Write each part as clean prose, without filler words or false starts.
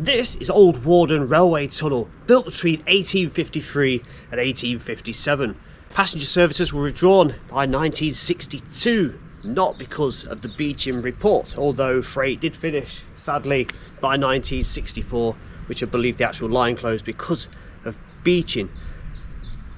This is Old Warden Railway Tunnel, built between 1853 and 1857. Passenger services were withdrawn by 1962, not because of the Beeching report, although freight did finish, sadly, by 1964, which I believe the actual line closed because of Beeching.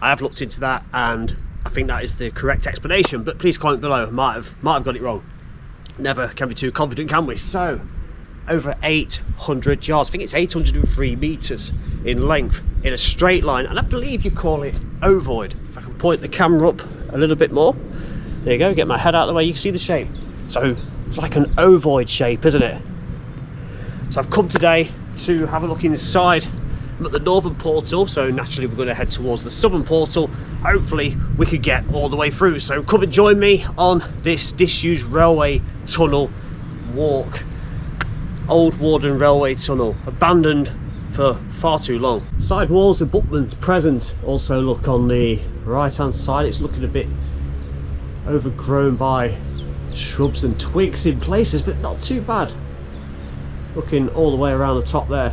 I have looked into that and I think that is the correct explanation, but please comment below, might have got it wrong. Never can be too confident, can we? So, over 800 yards, I think it's 803 metres in length in a straight line, and I believe you call it ovoid. If I can point the camera up a little bit more, there you go, get my head out of the way, you can see the shape. So it's like an ovoid shape, isn't it? So I've come today to have a look inside. I'm at the northern portal, so naturally we're going to head towards the southern portal. Hopefully we could get all the way through, so come and join me on this disused railway tunnel walk. Old Warden Railway Tunnel, abandoned for far too long. Side walls, abutments present. Also look on the right hand side, it's looking a bit overgrown by shrubs and twigs in places, but not too bad. Looking all the way around the top there.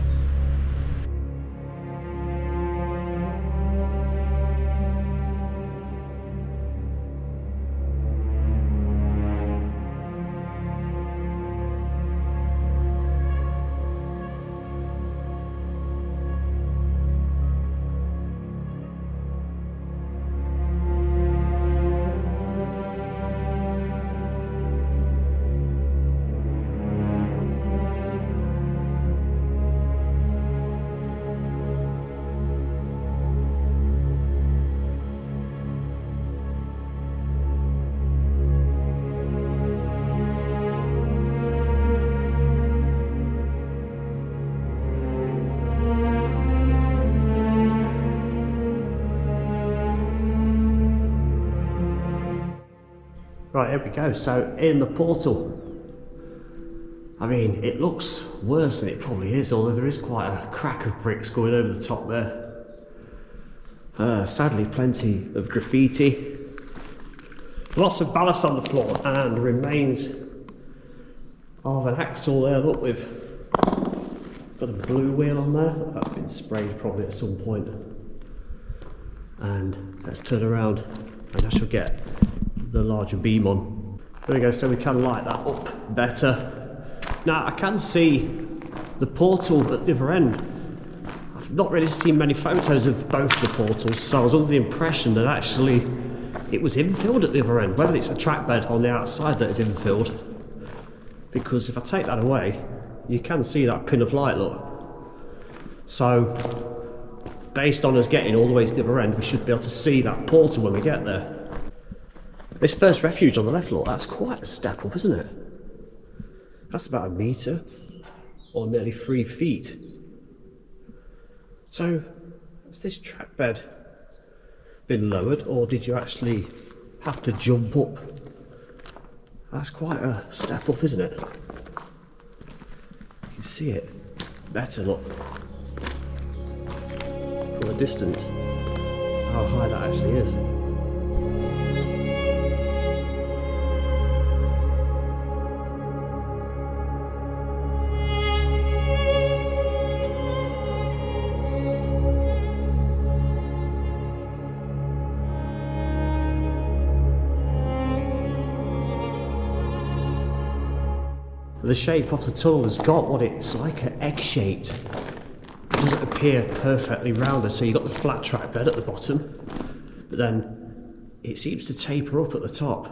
Right, here we go. So in the portal, I mean, it looks worse than it probably is, although there is quite a crack of bricks going over the top there. Sadly, plenty of graffiti. Lots of ballast on the floor and remains of an axle there. Look, we've got a blue wheel on there. That's been sprayed probably at some point. And let's turn around and I shall get the larger beam on. There we go, so we can light that up better. Now I can see the portal at the other end. I've not really seen many photos of both the portals, so I was under the impression that actually it was infilled at the other end, whether it's a track bed on the outside that is infilled. Because if I take that away, you can see that pin of light, look. So, based on us getting all the way to the other end, we should be able to see that portal when we get there. This first refuge on the left, look, that's quite a step up, isn't it? That's about 1 metre, or nearly 3 feet. So, has this track bed been lowered, or did you actually have to jump up? That's quite a step up, isn't it? You can see it better, look, from a distance, how high that actually is. The shape of the tunnel has got what it's like an egg shaped. It doesn't appear perfectly rounded, so you've got the flat track bed at the bottom, but then it seems to taper up at the top.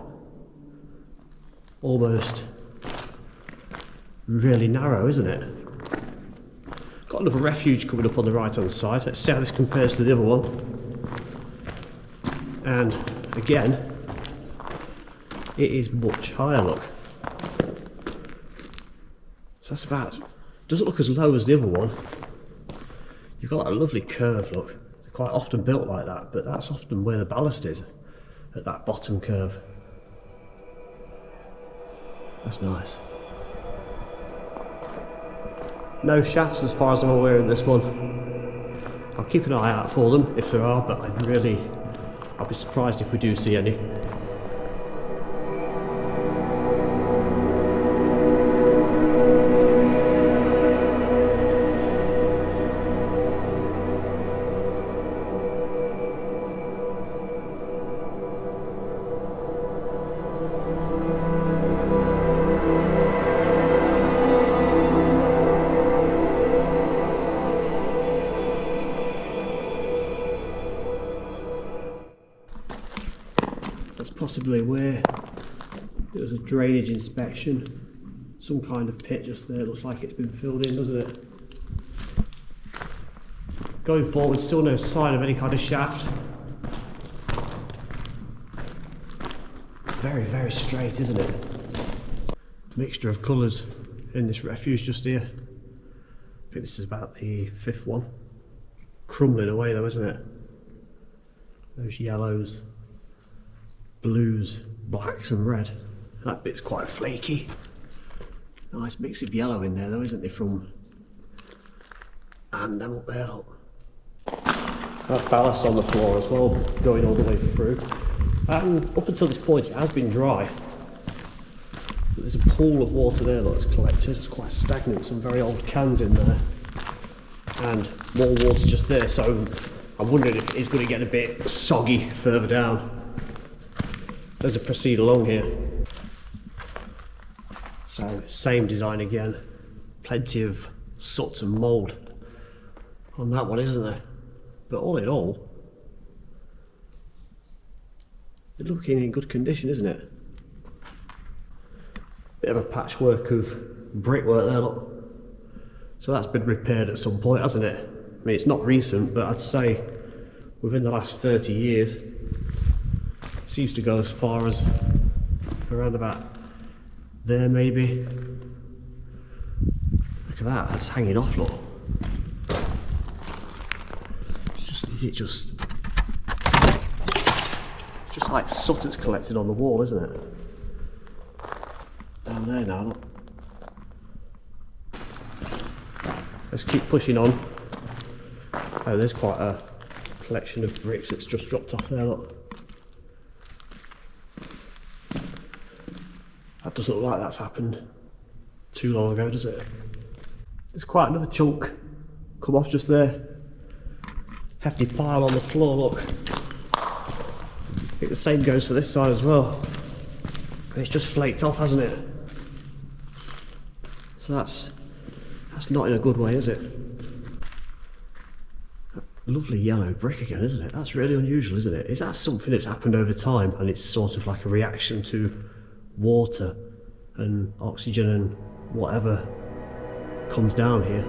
Almost really narrow, isn't it? Got another refuge coming up on the right hand side. Let's see how this compares to the other one. And again, it is much higher, look. So that's about, doesn't look as low as the other one. You've got a lovely curve, look. They're quite often built like that, but that's often where the ballast is, at that bottom curve. That's nice. No shafts as far as I'm aware in this one. I'll keep an eye out for them if there are, but I'll be surprised if we do see any. That's possibly where there was a drainage inspection. Some kind of pit just there. Looks like it's been filled in, doesn't it? Going forward, still no sign of any kind of shaft. Very, very straight, isn't it? Mixture of colours in this refuge just here. I think this is about the 5th one. Crumbling away though, isn't it? Those yellows, blues, blacks and red. That bit's quite flaky. Nice mix of yellow in there though, isn't there, from... And them up there, look. That ballast on the floor as well, going all the way through. And up until this point it has been dry. But there's a pool of water there that's collected. It's quite stagnant, some very old cans in there. And more water just there, so I'm wondering if it's going to get a bit soggy further down as I proceed along here. So, same design again. Plenty of soot and mould on that one, isn't there? But all in all, it's looking in good condition, isn't it? Bit of a patchwork of brickwork there, look. So that's been repaired at some point, hasn't it? I mean, it's not recent, but I'd say within the last 30 years. It seems to go as far as around about there, maybe. Look at that, that's hanging off, look. Is it just like soot that's collected on the wall, isn't it? Down there now, look. Let's keep pushing on. Oh, there's quite a collection of bricks that's just dropped off there, look. That doesn't look like that's happened too long ago, does it? There's quite another chunk come off just there. Hefty pile on the floor, look. I think the same goes for this side as well. It's just flaked off, hasn't it? So that's not in a good way, is it? That lovely yellow brick again, isn't it? That's really unusual, isn't it? Is that something that's happened over time and it's sort of like a reaction to water and oxygen and whatever comes down here?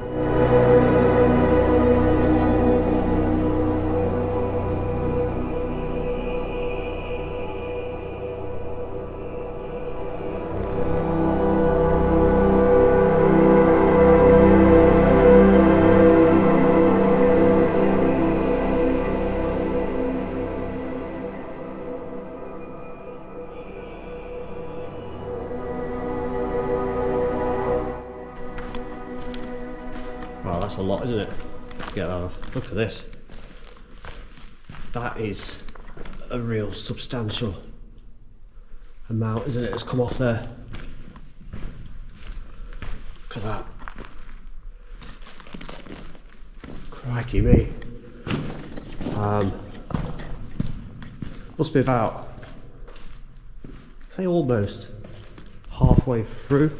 Wow, that's a lot, isn't it? Get that off. Look at this. That is a real substantial amount, isn't it? It's come off there. Look at that. Crikey me. Must be about, say, almost halfway through.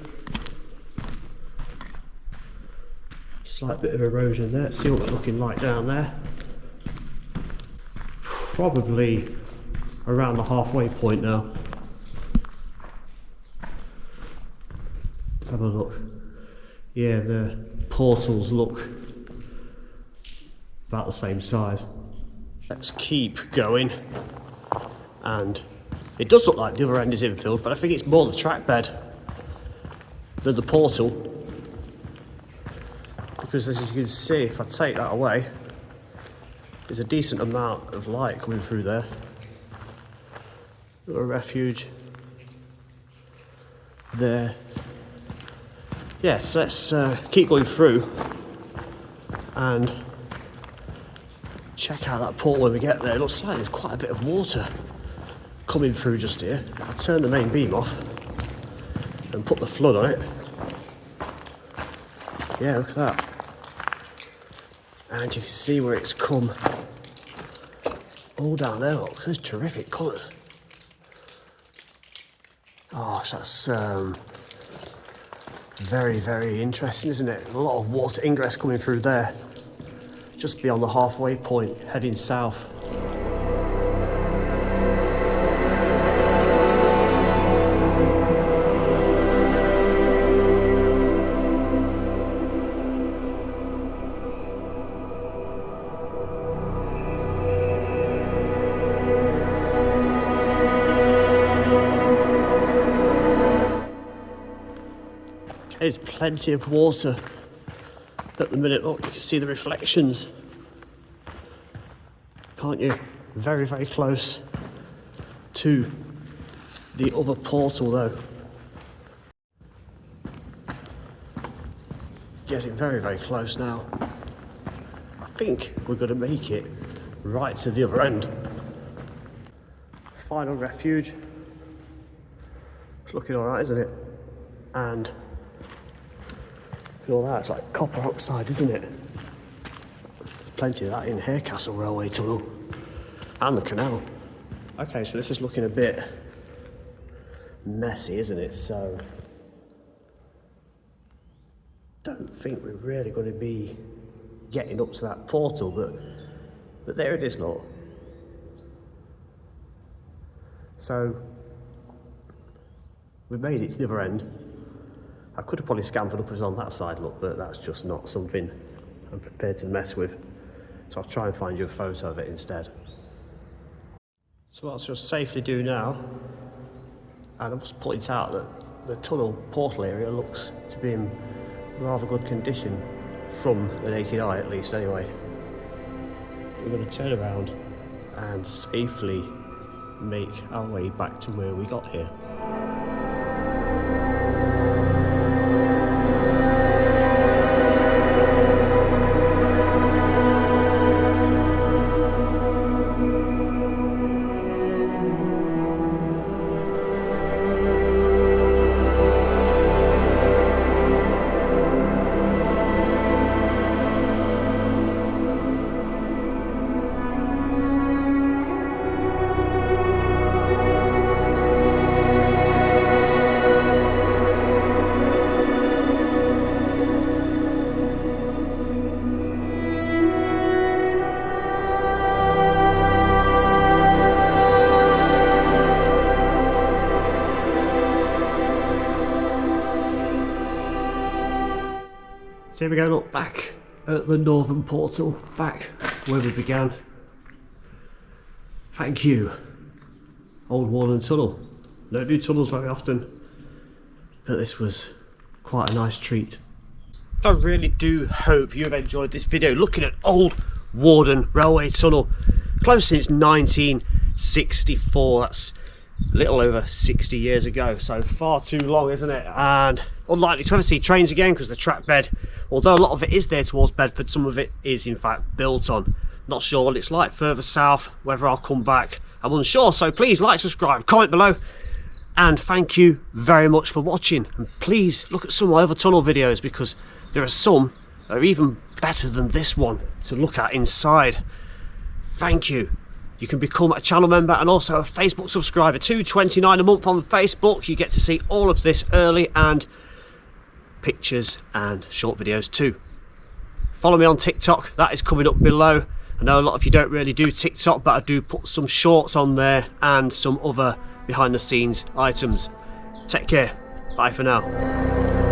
Slight bit of erosion there. Let's see what we're looking like down there. Probably around the halfway point now. Let's have a look. Yeah, the portals look about the same size. Let's keep going. And it does look like the other end is infilled, but I think it's more the track bed than the portal. Because as you can see, if I take that away, there's a decent amount of light coming through there. Little refuge there. Yeah, so let's keep going through and check out that port when we get there. It looks like there's quite a bit of water coming through just here. I'll turn the main beam off and put the flood on it. Yeah, look at that. And you can see where it's come all down there, look. There's terrific colours. Oh, that's very, very interesting, isn't it? A lot of water ingress coming through there. Just beyond the halfway point, heading south. There's plenty of water at the minute. Look, you can see the reflections, can't you? Very, very close to the other portal though. Getting very, very close now. I think we're going to make it right to the other end. Final refuge. It's looking alright, isn't it? And look at all that, it's like copper oxide, isn't it? Plenty of that in Harecastle Railway Tunnel and the canal. Okay, so this is looking a bit messy, isn't it? So don't think we're really going to be getting up to that portal, but there it is, look. So we've made it to the other end. I could have probably scampered up us on that side, look, but that's just not something I'm prepared to mess with. So I'll try and find you a photo of it instead. So what I'll just safely do now, and I'll just point out that the tunnel portal area looks to be in rather good condition from the naked eye, at least anyway. We're going to turn around and safely make our way back to where we got here. So here we go, look, back at the northern portal, back where we began. Thank you, Old Warden Tunnel. Don't do tunnels very often, but this was quite a nice treat. I really do hope you've enjoyed this video looking at Old Warden Railway Tunnel, closed since 1964. That's a little over 60 years ago, so far too long, isn't it? And unlikely to ever see trains again because the track bed, although a lot of it is there towards Bedford, some of it is in fact built on. Not sure what it's like further south, whether I'll come back, I'm unsure. So please like, subscribe, comment below, and thank you very much for watching. And please look at some of my other tunnel videos, because there are some that are even better than this one to look at inside. Thank you. You can become a channel member and also a Facebook subscriber. $2.29 a month on Facebook. You get to see all of this early, and pictures and short videos too. Follow me on TikTok, that is coming up below. I know a lot of you don't really do TikTok, but I do put some shorts on there and some other behind the scenes items. Take care, bye for now.